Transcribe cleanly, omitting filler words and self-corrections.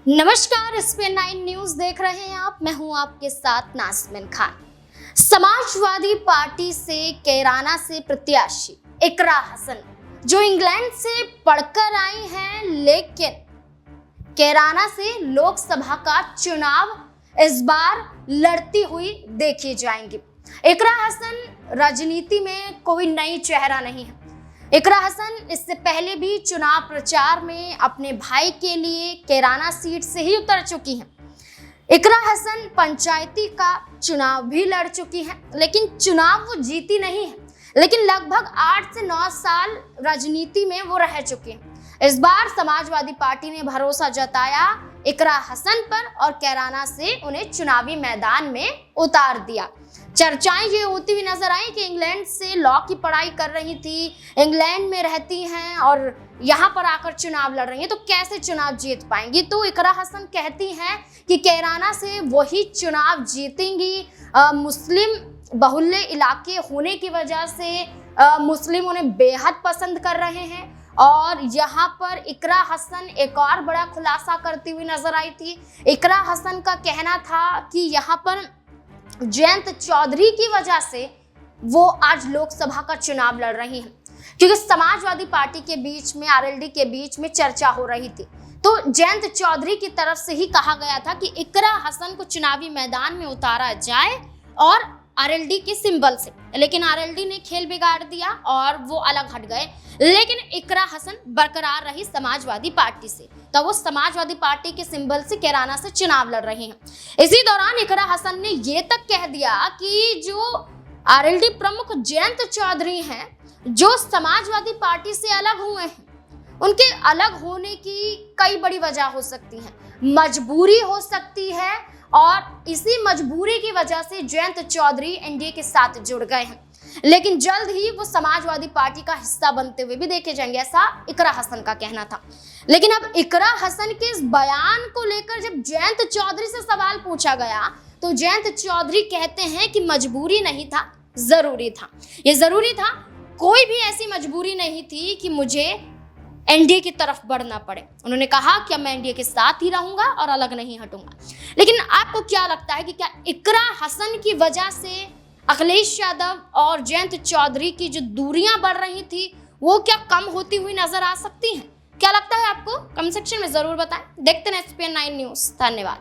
नमस्कार, SPN9 news देख रहे हैं आप। मैं हूं आपके साथ नाज़मीन खान। समाजवादी पार्टी से कैराना से प्रत्याशी इकरा हसन जो इंग्लैंड से पढ़कर आई हैं, लेकिन कैराना से लोकसभा का चुनाव इस बार लड़ती हुई देखी जाएंगी। इकरा हसन राजनीति में कोई नई चेहरा नहीं है। इकरा हसन इससे पहले भी चुनाव प्रचार में अपने भाई के लिए कैराना सीट से ही उतर चुकी हैं। इकरा हसन पंचायती का चुनाव भी लड़ चुकी हैं, लेकिन चुनाव वो जीती नहीं है, लेकिन लगभग 8 से 9 साल राजनीति में वो रह चुके हैं। इस बार समाजवादी पार्टी ने भरोसा जताया इकरा हसन पर और कैराना से उन्हें चुनावी मैदान में उतार दिया। चर्चाएं ये होती हुई नजर आई कि इंग्लैंड से लॉ की पढ़ाई कर रही थी, इंग्लैंड में रहती हैं और यहाँ पर आकर चुनाव लड़ रही हैं, तो कैसे चुनाव जीत पाएंगी। तो इकरा हसन कहती हैं कि कैराना से वही चुनाव जीतेंगी। मुस्लिम बहुल्य इलाके होने की वजह से मुस्लिम उन्हें बेहद पसंद कर रहे हैं। और यहाँ पर इकरा हसन एक और बड़ा खुलासा करती हुई नजर आई थी। इकरा हसन का कहना था कि यहाँ पर जयंत चौधरी की वजह से वो आज लोकसभा का चुनाव लड़ रही हैं, क्योंकि समाजवादी पार्टी के बीच में RLD के बीच में चर्चा हो रही थी। तो जयंत चौधरी की तरफ से ही कहा गया था कि इकरा हसन को चुनावी मैदान में उतारा जाए और RLD के सिंबल से, लेकिन RLD ने खेल बिगाड़ दिया और वो अलग हट गए। लेकिन इकरा हसन बरकरार रही समाजवादी पार्टी से, तो वो समाजवादी पार्टी के सिंबल से कैराना से चुनाव लड़ रहे हैं। इसी दौरान इकरा हसन ने ये तक कह दिया कि जो RLD प्रमुख जयंत चौधरी हैं, जो समाजवादी पार्टी से अलग हुए हैं, उनके अलग होने की कई बड़ी वजह हो सकती है, मजबूरी हो सकती है, और इसी मजबूरी की वजह से जयंत चौधरी NDA के साथ जुड़ गए हैं, लेकिन जल्द ही वो समाजवादी पार्टी का हिस्सा बनते हुए भी देखे जाएंगे, ऐसा इकरा हसन का कहना था। लेकिन अब इकरा हसन के इस बयान को लेकर जब जयंत चौधरी से सवाल पूछा गया, तो जयंत चौधरी कहते हैं कि मजबूरी नहीं था, जरूरी था। ये जरूरी था, कोई भी ऐसी मजबूरी नहीं थी कि मुझे NDA की तरफ बढ़ना पड़े। उन्होंने कहा कि मैं NDA के साथ ही रहूंगा और अलग नहीं हटूंगा। लेकिन आपको क्या लगता है कि क्या इकरा हसन की वजह से अखिलेश यादव और जयंत चौधरी की जो दूरियां बढ़ रही थी, वो क्या कम होती हुई नजर आ सकती हैं? क्या लगता है आपको? कमेंट सेक्शन में जरूर बताएं। देखते हैं SPN9 न्यूज। धन्यवाद।